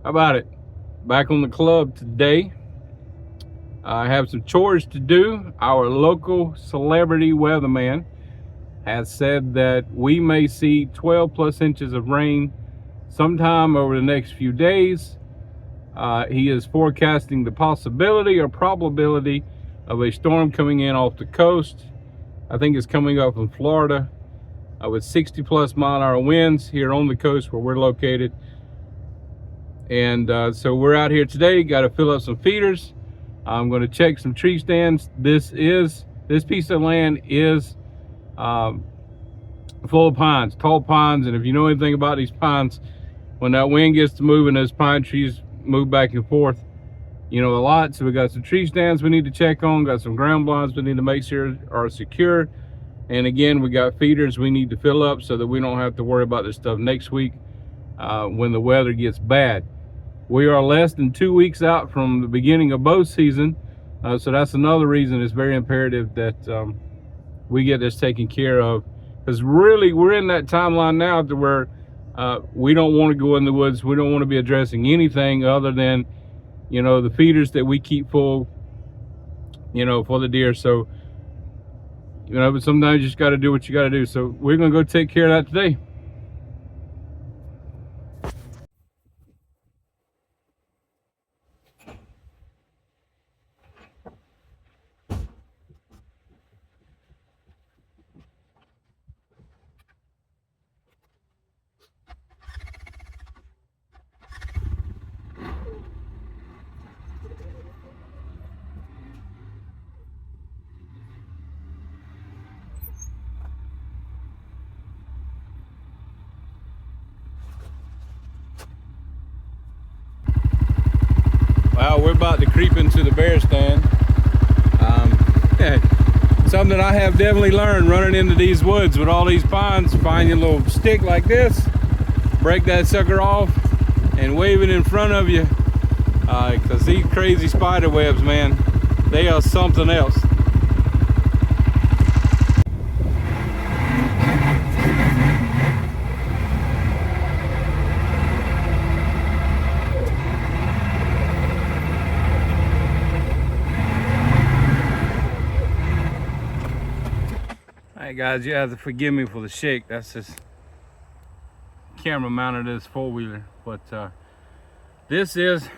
How about it? Back on the club today. I have some chores to do. Our local celebrity weatherman has said that we may see 12 plus inches of rain sometime over the next few days. He is forecasting the possibility or probability of a storm coming in off the coast. I think it's coming up from Florida with 60 plus mile-an-hour winds here on the coast where we're located. And so we're out here today, got to fill up some feeders. I'm going to check some tree stands. This piece of land is full of pines, tall pines. And if you know anything about these pines, when that wind gets to moving, those pine trees move back and forth, you know, a lot. So we got some tree stands we need to check on, got some ground blinds we need to make sure are secure. And again, we got feeders we need to fill up so that we don't have to worry about this stuff next week when the weather gets bad. We are less than 2 weeks out from the beginning of bow season, so that's another reason it's very imperative that we get this taken care of, because really we're in that timeline now to where we don't want to go in the woods. We don't want to be addressing anything other than, you know, the feeders that we keep full, you know, for the deer. So, you know, but sometimes you just got to do what you got to do. So we're going to go take care of that today. Well, we're about to creep into the bear stand. Something I have definitely learned running into these woods with all these pines: find your little stick like this, break that sucker off, and wave it in front of you. Because these crazy spider webs, man, they are something else. Alright guys, you have to forgive me for the shake. That's just camera mounted this four-wheeler. But this is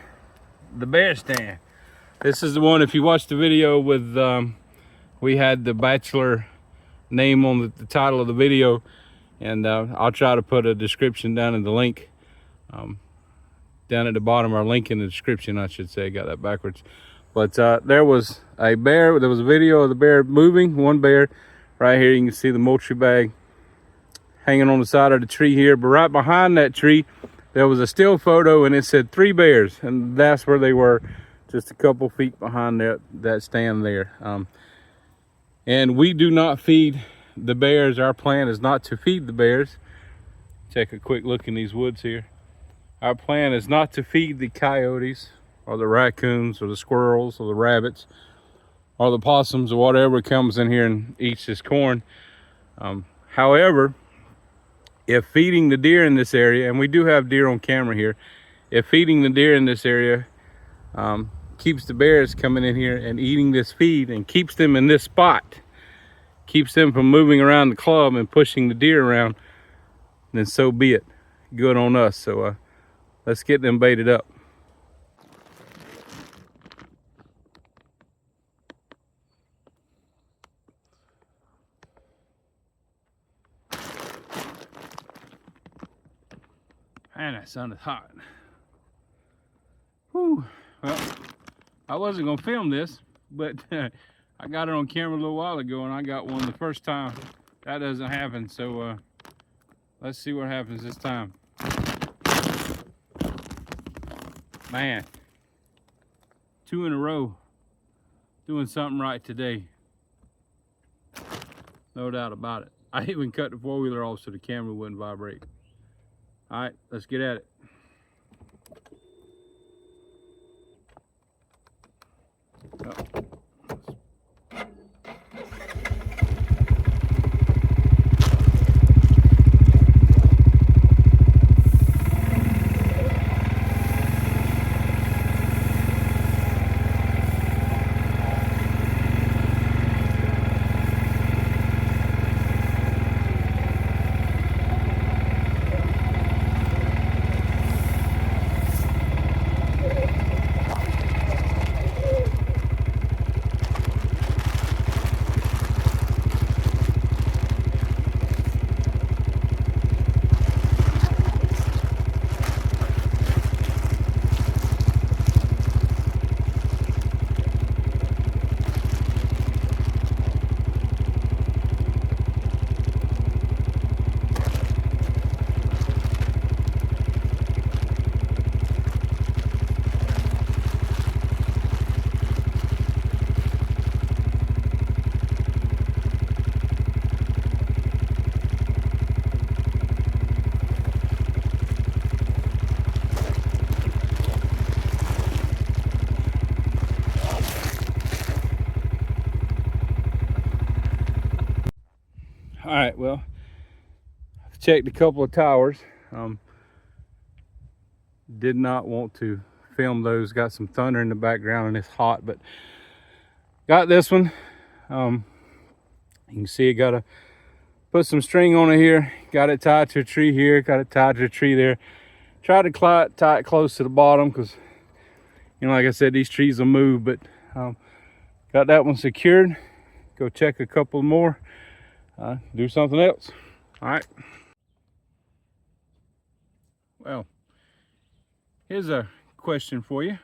the bear stand. This is the one, if you watched the video with we had the bachelor name on the title of the video, and I'll try to put a description down in the link down at the bottom, or link in the description I should say. I got that backwards. But there was a bear, there was a video of the bear moving, one bear. Right here you can see the moultrie bag hanging on the side of the tree here, but right behind that tree there was a still photo and it said 3 bears, and that's where they were, just a couple feet behind that stand there. And we do not feed the bears. Our plan is not to feed the bears. Take a quick look in these woods here. Our plan is not to feed the coyotes or the raccoons or the squirrels or the rabbits or the possums or whatever comes in here and eats this corn. However, if feeding the deer in this area, and we do have deer on camera here, if feeding the deer in this area keeps the bears coming in here and eating this feed and keeps them in this spot, keeps them from moving around the club and pushing the deer around, then so be it. Good on us. So let's get them baited up. Man, that sun is hot. Whew. Well, I wasn't gonna film this, but I got it on camera a little while ago, and I got one the first time. That doesn't happen, so let's see what happens this time. Man, 2 in a row, doing something right today. No doubt about it. I even cut the four-wheeler off so the camera wouldn't vibrate. All right, let's get at it. Oh. right, well, I've checked a couple of towers. Did not want to film those. Got some thunder in the background and it's hot, but got this one. You can see I gotta put some string on it here. Got it tied to a tree here. Got it tied to a tree there. Try to tie it close to the bottom because, you know, like I said, these trees will move. But got that one secured. Go check a couple more. Do something else. All right. Well, here's a question for you.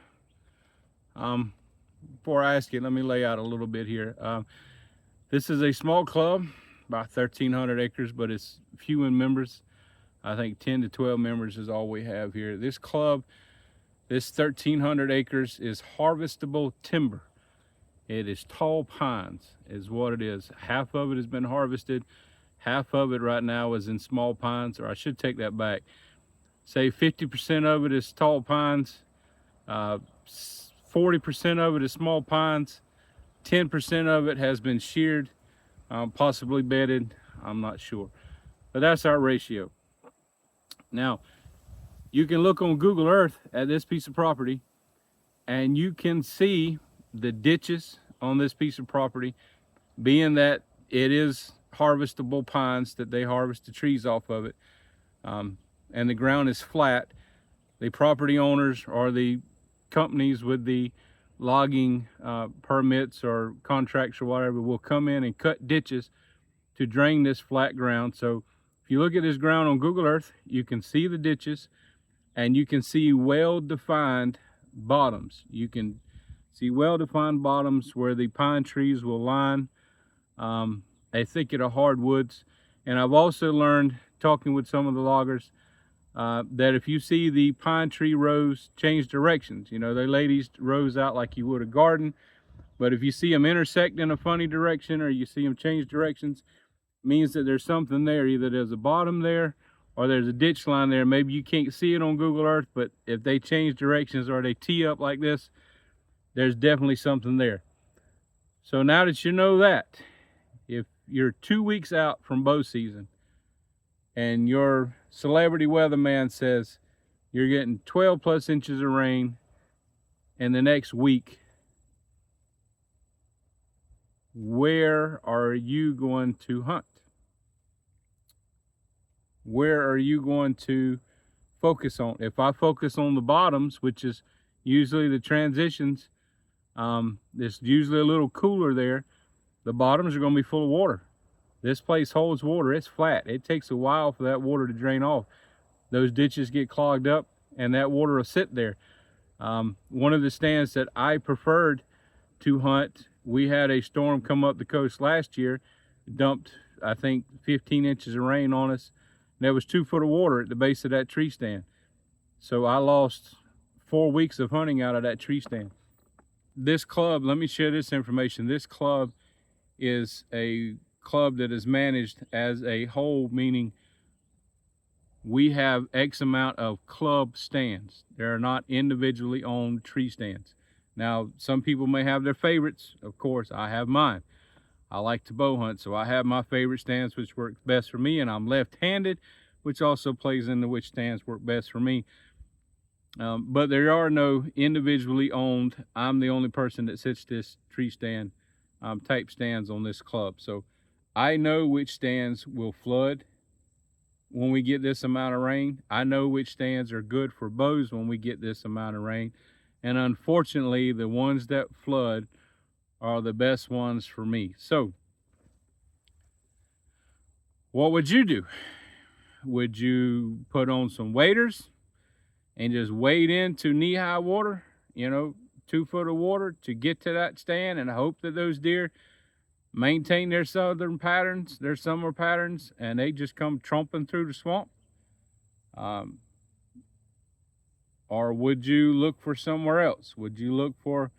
Before I ask it, let me lay out a little bit here. This is a small club, about 1,300 acres, but it's few in members. I think 10 to 12 members is all we have here. This club, this 1,300 acres is harvestable timber. It is tall pines is what it is. Half of it has been harvested. Half of it right now is in small pines, or I should take that back. Say 50% of it is tall pines, 40% of it is small pines, 10% of it has been sheared, possibly bedded, I'm not sure. But that's our ratio. Now, you can look on Google Earth at this piece of property and you can see the ditches on this piece of property, being that it is harvestable pines that they harvest the trees off of it. And the ground is flat. The property owners or the companies with the logging permits or contracts or whatever will come in and cut ditches to drain this flat ground. So if you look at this ground on Google Earth, you can see the ditches and you can see well-defined bottoms. You can see well-defined bottoms where the pine trees will line a thicket of hardwoods. And I've also learned, talking with some of the loggers, that if you see the pine tree rows change directions, you know, they lay these rows out like you would a garden, but if you see them intersect in a funny direction or you see them change directions, means that there's something there. Either there's a bottom there or there's a ditch line there. Maybe you can't see it on Google Earth, but if they change directions or they tee up like this, there's definitely something there. So now that you know that, if you're 2 weeks out from bow season and your celebrity weatherman says you're getting 12 plus inches of rain in the next week, where are you going to hunt? Where are you going to focus on? If I focus on the bottoms, which is usually the transitions, it's usually a little cooler there. The bottoms are going to be full of water. This place holds water. It's flat. It takes a while for that water to drain off. Those ditches get clogged up and that water will sit there. One of the stands that I preferred to hunt, we had a storm come up the coast last year, dumped, I think, 15 inches of rain on us. And there was 2 foot of water at the base of that tree stand. So I lost 4 weeks of hunting out of that tree stand. This club, let me share this information. This club is a club that is managed as a whole, meaning we have X amount of club stands. They're not individually owned tree stands. Now, some people may have their favorites. Of course, I have mine. I like to bow hunt, so I have my favorite stands, which works best for me, and I'm left-handed, which also plays into which stands work best for me. But there are no individually owned, I'm the only person that sits this tree stand type stands on this club. So I know which stands will flood when we get this amount of rain. I know which stands are good for bows when we get this amount of rain. And unfortunately, the ones that flood are the best ones for me. So what would you do? Would you put on some waders and just wade into knee-high water, you know, 2 foot of water to get to that stand and hope that those deer maintain their southern patterns, their summer patterns, and they just come tromping through the swamp? Or would you look for somewhere else? Would you look for,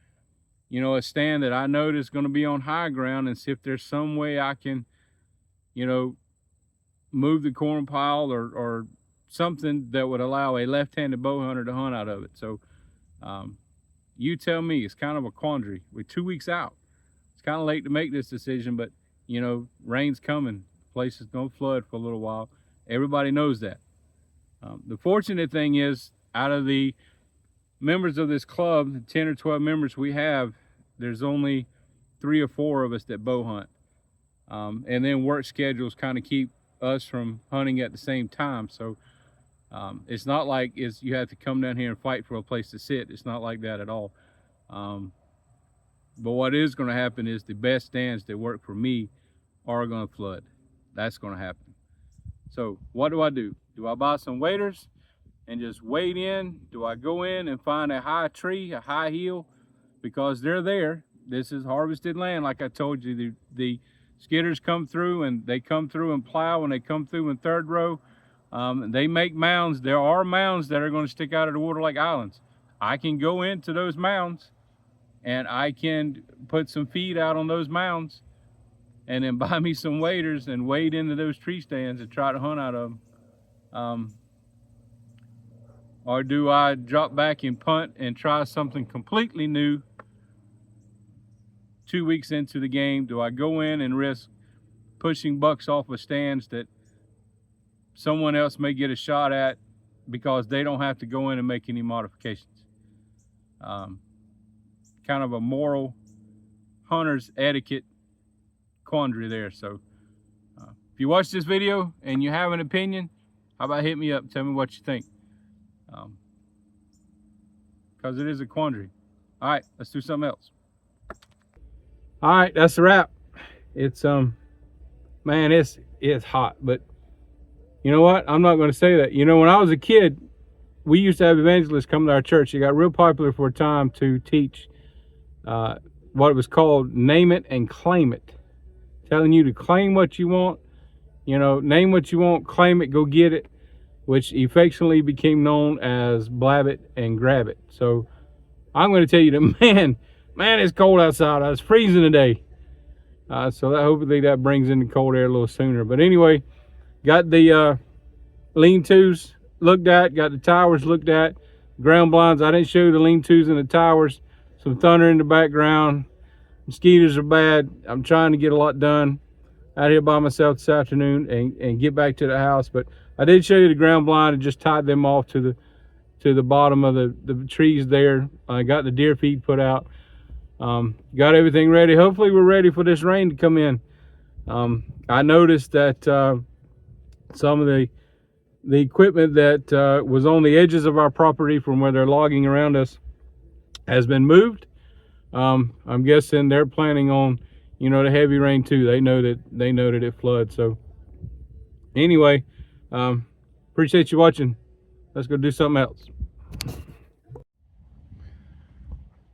you know, a stand that I know is going to be on high ground and see if there's some way I can, you know, move the corn pile or something that would allow a left-handed bow hunter to hunt out of it? So you tell me. It's kind of a quandary. We're 2 weeks out. It's kind of late to make this decision, but you know, rain's coming. place is going to flood for a little while. Everybody knows that. The fortunate thing is, out of the members of this club, the 10 or 12 members we have, there's only 3 or 4 of us that bow hunt. And then work schedules kind of keep us from hunting at the same time. So it's not like you have to come down here and fight for a place to sit. It's not like that at all. But what is going to happen is the best stands that work for me are going to flood. That's going to happen. So what do? Do I buy some waders and just wade in? Do I go in and find a high tree, a high hill? Because they're there. This is harvested land. Like I told you, the skidders come through, and they come through and plow, and they come through in third row. They make mounds. There are mounds that are going to stick out of the water like islands. I can go into those mounds, and I can put some feed out on those mounds, and then buy me some waders and wade into those tree stands and try to hunt out of them. Or do I drop back and punt and try something completely new 2 weeks into the game? Do I go in and risk pushing bucks off of stands that someone else may get a shot at because they don't have to go in and make any modifications? Kind of a moral hunter's etiquette quandary there. So if you watch this video and you have an opinion, how about hit me up, tell me what you think, because it is a quandary. All right, let's do something else. All right, that's a wrap. It's man, it's hot, but you know what, I'm not going to say that. You know, when I was a kid, we used to have evangelists come to our church. It got real popular for a time to teach what it was called name it and claim it, telling you to claim what you want, you know, name what you want, claim it, go get it, which affectionately became known as blab it and grab it. So I'm going to tell you that, man, it's cold outside. I was freezing today. So that, hopefully that brings in the cold air a little sooner. But anyway, got the lean-tos looked at, got the towers looked at, ground blinds. I didn't show you the lean-tos and the towers. Some thunder in the background. Mosquitoes are bad. I'm trying to get a lot done out here by myself this afternoon and get back to the house. But I did show you the ground blind and just tied them off to the bottom of the trees there. I got the deer feed put out. Got everything ready. Hopefully we're ready for this rain to come in. I noticed that some of the equipment that was on the edges of our property from where they're logging around us has been moved. I'm guessing they're planning on, you know, the heavy rain too. They know that it floods. So anyway, appreciate you watching. Let's go do something else.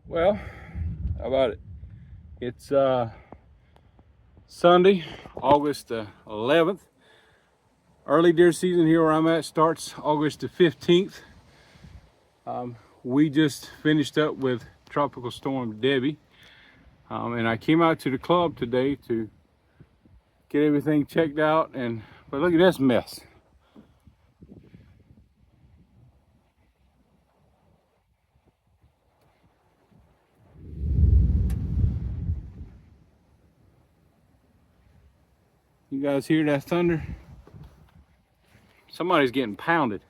Well, how about it? It's Sunday, August 11th. Early deer season here where I'm at starts August the 15th. We just finished up with Tropical Storm Debby. And I came out to the club today to get everything checked out, but look at this mess. You guys hear that thunder? Somebody's getting pounded.